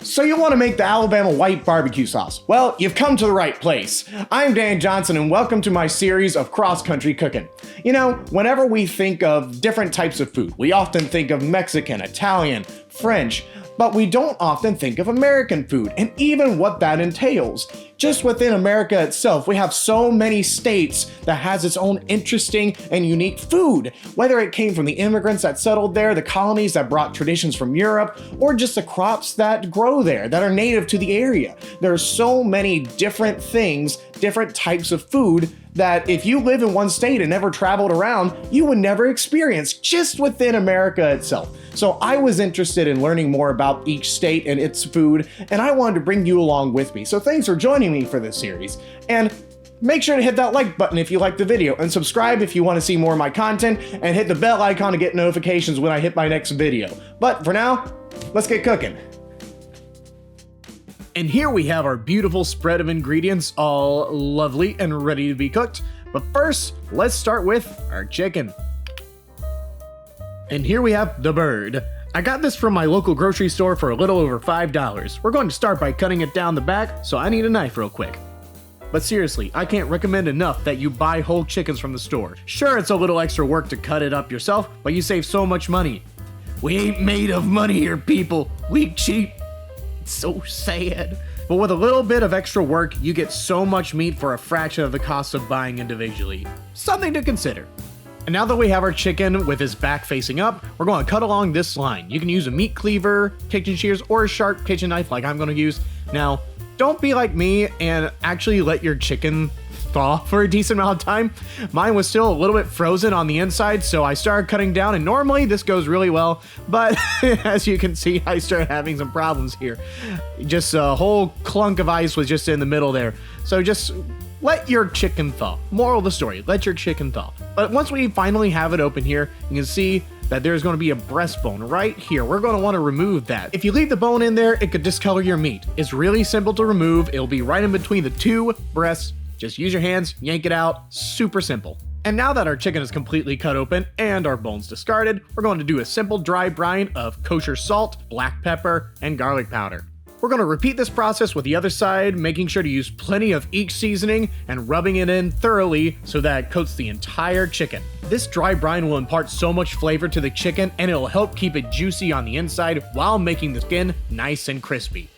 So you want to make the Alabama white barbecue sauce? Well, you've come to the right place. I'm Dan Johnson and welcome to my series of cross-country cooking. You know, whenever we think of different types of food, we often think of Mexican, Italian, French, but we don't often think of American food and even what that entails. Just within America itself, we have so many states that has its own interesting and unique food. Whether it came from the immigrants that settled there, the colonies that brought traditions from Europe, or just the crops that grow there that are native to the area. There are so many different things, different types of food that if you live in one state and never traveled around, you would never experience just within America itself. So I was interested in learning more about each state and its food, and I wanted to bring you along with me. So thanks for joining me for this series. And make sure to hit that like button if you liked the video, and subscribe if you want to see more of my content, and hit the bell icon to get notifications when I hit my next video. But for now, let's get cooking. And here we have our beautiful spread of ingredients, all lovely and ready to be cooked. But first, let's start with our chicken. And here we have the bird. I got this from my local grocery store for a little over $5. We're going to start by cutting it down the back, so I need a knife real quick. But seriously, I can't recommend enough that you buy whole chickens from the store. Sure, it's a little extra work to cut it up yourself, but you save so much money. We ain't made of money here, people. We cheap. It's so sad. But with a little bit of extra work, you get so much meat for a fraction of the cost of buying individually. Something to consider. And now that we have our chicken with his back facing up, we're going to cut along this line. You can use a meat cleaver, kitchen shears, or a sharp kitchen knife like I'm going to use. Now, don't be like me and actually let your chicken thaw for a decent amount of time. Mine was still a little bit frozen on the inside, so I started cutting down, and normally this goes really well, but as you can see, I started having some problems here. Just a whole clunk of ice was just in the middle there. So just let your chicken thaw. Moral of the story, let your chicken thaw. But once we finally have it open here, you can see that there's going to be a breastbone right here. We're going to want to remove that. If you leave the bone in there, it could discolor your meat. It's really simple to remove. It'll be right in between the two breasts. Just use your hands, yank it out, super simple. And now that our chicken is completely cut open and our bones discarded, we're going to do a simple dry brine of kosher salt, black pepper, and garlic powder. We're going to repeat this process with the other side, making sure to use plenty of each seasoning and rubbing it in thoroughly so that it coats the entire chicken. This dry brine will impart so much flavor to the chicken, and it'll help keep it juicy on the inside while making the skin nice and crispy.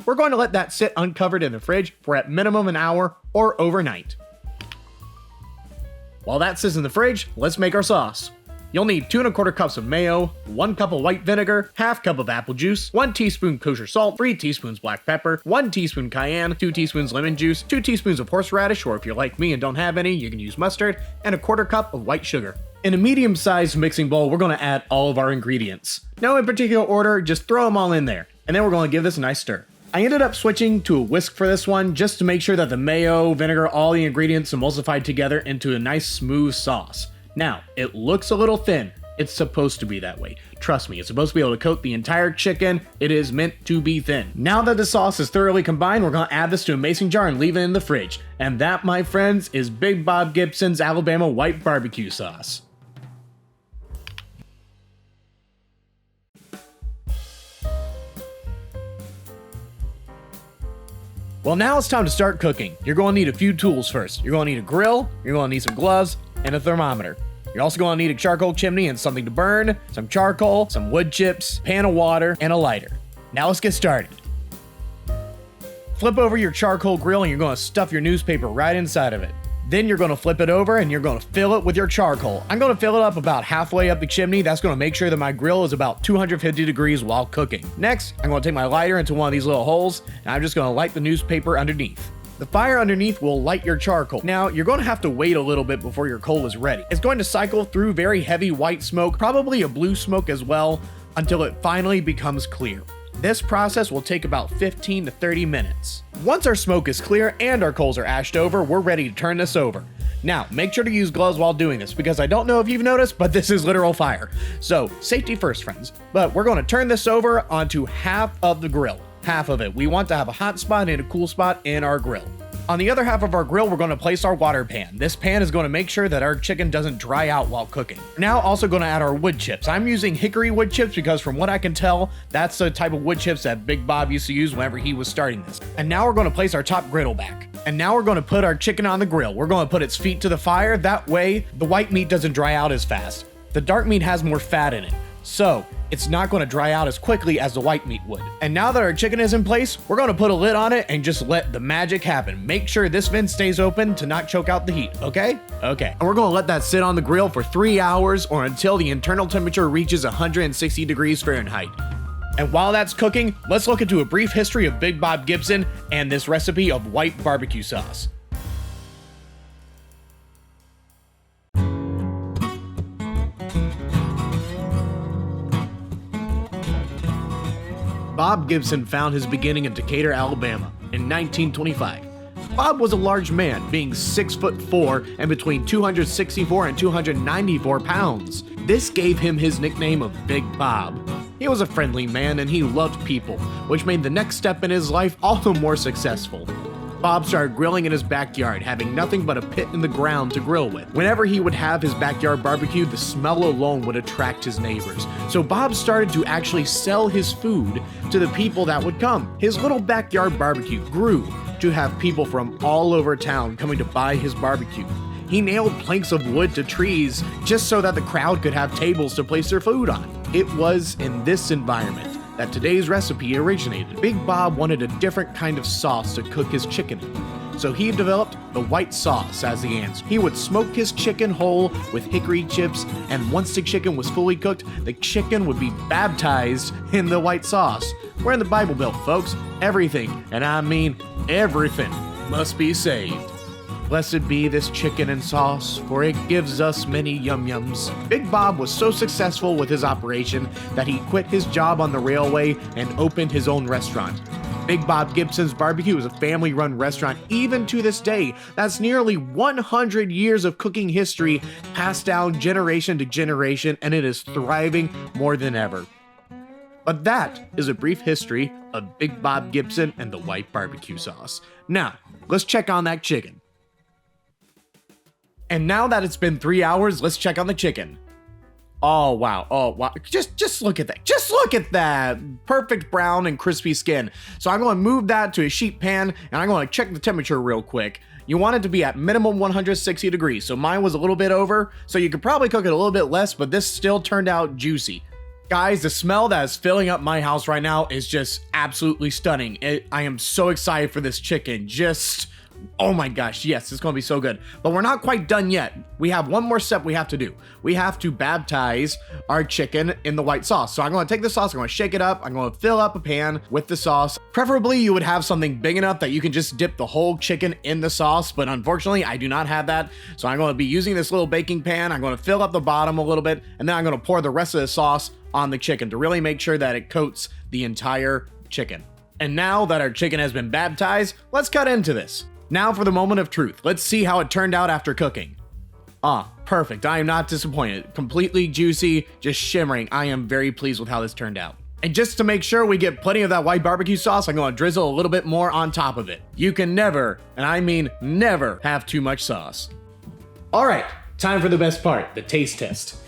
We're going to let that sit uncovered in the fridge for at minimum an hour or overnight. While that sits in the fridge, let's make our sauce. You'll need 2 1/4 cups of mayo, 1 cup of white vinegar, ½ cup of apple juice, 1 teaspoon kosher salt, 3 teaspoons black pepper, 1 teaspoon cayenne, 2 teaspoons lemon juice, 2 teaspoons of horseradish, or if you're like me and don't have any, you can use mustard, and 1/4 cup of white sugar. In a medium-sized mixing bowl, we're going to add all of our ingredients. No in particular order, just throw them all in there. And then we're going to give this a nice stir. I ended up switching to a whisk for this one just to make sure that the mayo, vinegar, all the ingredients emulsified together into a nice smooth sauce. Now, it looks a little thin. It's supposed to be that way. Trust me, it's supposed to be able to coat the entire chicken. It is meant to be thin. Now that the sauce is thoroughly combined, we're going to add this to a mason jar and leave it in the fridge. And that, my friends, is Big Bob Gibson's Alabama white barbecue sauce. Well, now it's time to start cooking. You're going to need a few tools first. You're going to need a grill, you're going to need some gloves, and a thermometer. You're also going to need a charcoal chimney and something to burn, some charcoal, some wood chips, pan of water, and a lighter. Now let's get started. Flip over your charcoal grill and you're going to stuff your newspaper right inside of it. Then you're going to flip it over and you're going to fill it with your charcoal. I'm going to fill it up about halfway up the chimney. That's going to make sure that my grill is about 250 degrees while cooking. Next, I'm going to take my lighter into one of these little holes and I'm just going to light the newspaper underneath. The fire underneath will light your charcoal. Now, you're going to have to wait a little bit before your coal is ready. It's going to cycle through very heavy white smoke, probably a blue smoke as well, until it finally becomes clear. This process will take about 15 to 30 minutes. Once our smoke is clear and our coals are ashed over, we're ready to turn this over. Now, make sure to use gloves while doing this, because I don't know if you've noticed, but this is literal fire. So, safety first, friends. But we're going to turn this over onto half of the grill. Half of it. We want to have a hot spot and a cool spot in our grill. On the other half of our grill, we're going to place our water pan. This pan is going to make sure that our chicken doesn't dry out while cooking. Now also going to add our wood chips. I'm using hickory wood chips because from what I can tell, that's the type of wood chips that Big Bob used to use whenever he was starting this. And now we're going to place our top griddle back. And now we're going to put our chicken on the grill. We're going to put its feet to the fire. That way the white meat doesn't dry out as fast. The dark meat has more fat in it, so it's not going to dry out as quickly as the white meat would. And now that our chicken is in place, we're going to put a lid on it and just let the magic happen. Make sure this vent stays open to not choke out the heat, okay? Okay. And we're going to let that sit on the grill for 3 hours or until the internal temperature reaches 160 degrees Fahrenheit. And while that's cooking, let's look into a brief history of Big Bob Gibson and this recipe of white barbecue sauce. Bob Gibson found his beginning in Decatur, Alabama in 1925. Bob was a large man, being 6'4" and between 264 and 294 pounds. This gave him his nickname of Big Bob. He was a friendly man and he loved people, which made the next step in his life all the more successful. Bob started grilling in his backyard, having nothing but a pit in the ground to grill with. Whenever he would have his backyard barbecue, the smell alone would attract his neighbors. So Bob started to actually sell his food to the people that would come. His little backyard barbecue grew to have people from all over town coming to buy his barbecue. He nailed planks of wood to trees just so that the crowd could have tables to place their food on. It was in this environment that today's recipe originated. Big Bob wanted a different kind of sauce to cook his chicken in, so he developed the white sauce as the answer. He would smoke his chicken whole with hickory chips, and once the chicken was fully cooked, the chicken would be baptized in the white sauce. We're in the Bible Belt, folks. Everything, and I mean everything, must be saved. Blessed be this chicken and sauce, for it gives us many yum-yums. Big Bob was so successful with his operation that he quit his job on the railway and opened his own restaurant. Big Bob Gibson's Barbecue is a family-run restaurant even to this day. That's nearly 100 years of cooking history passed down generation to generation, and it is thriving more than ever. But that is a brief history of Big Bob Gibson and the white barbecue sauce. Now, let's check on that chicken. And now that it's been 3 hours, let's check on the chicken. Oh, wow. Oh, wow. Just look at that. Just look at that. Perfect brown and crispy skin. So I'm going to move that to a sheet pan, and I'm going to check the temperature real quick. You want it to be at minimum 160 degrees. So mine was a little bit over, so you could probably cook it a little bit less, but this still turned out juicy. Guys, the smell that is filling up my house right now is just absolutely stunning. I am so excited for this chicken. Oh my gosh, yes, it's gonna be so good. But we're not quite done yet. We have one more step we have to do. We have to baptize our chicken in the white sauce. So I'm gonna take the sauce, I'm gonna shake it up, I'm gonna fill up a pan with the sauce. Preferably you would have something big enough that you can just dip the whole chicken in the sauce, but unfortunately I do not have that. So I'm gonna be using this little baking pan. I'm gonna fill up the bottom a little bit, and then I'm gonna pour the rest of the sauce on the chicken to really make sure that it coats the entire chicken. And now that our chicken has been baptized, let's cut into this. Now for the moment of truth. Let's see how it turned out after cooking. Perfect. I am not disappointed. Completely juicy, just shimmering. I am very pleased with how this turned out. And just to make sure we get plenty of that white barbecue sauce, I'm going to drizzle a little bit more on top of it. You can never, and I mean never, have too much sauce. All right, time for the best part, the taste test.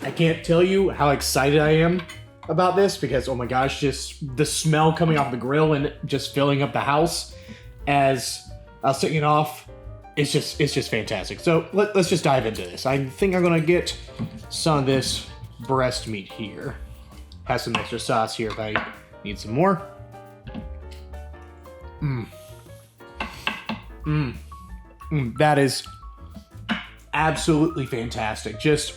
I can't tell you how excited I am about this because, oh my gosh, just the smell coming off the grill and just filling up the house as I was taking it off, it's just fantastic. So let's just dive into this. I think I'm gonna get some of this breast meat here. Have some extra sauce here if I need some more. That is absolutely fantastic. Just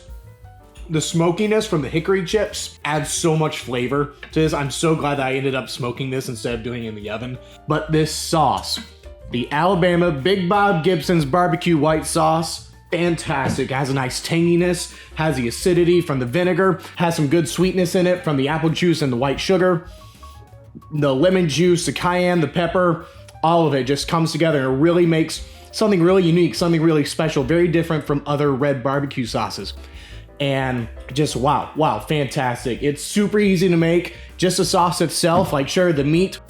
the smokiness from the hickory chips adds so much flavor to this. I'm so glad that I ended up smoking this instead of doing it in the oven. But this sauce, the Alabama Big Bob Gibson's barbecue white sauce, fantastic. It has a nice tanginess, has the acidity from the vinegar, has some good sweetness in it from the apple juice and the white sugar. The lemon juice, the cayenne, the pepper, all of it just comes together and it really makes something really unique, something really special, very different from other red barbecue sauces. And just wow, fantastic. It's super easy to make. Just the sauce itself, like sure, the meat,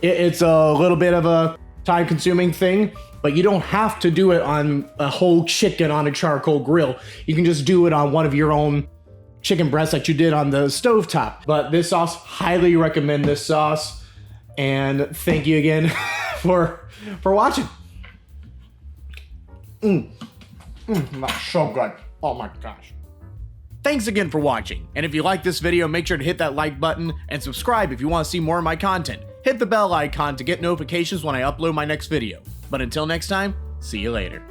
it's a little bit of a time-consuming thing, but you don't have to do it on a whole chicken on a charcoal grill. You can just do it on one of your own chicken breasts that you did on the stovetop. But this sauce, highly recommend this sauce. And thank you again for watching. That's so good. Oh my gosh. Thanks again for watching. And if you like this video, make sure to hit that like button and subscribe if you want to see more of my content. Hit the bell icon to get notifications when I upload my next video. But until next time, see you later.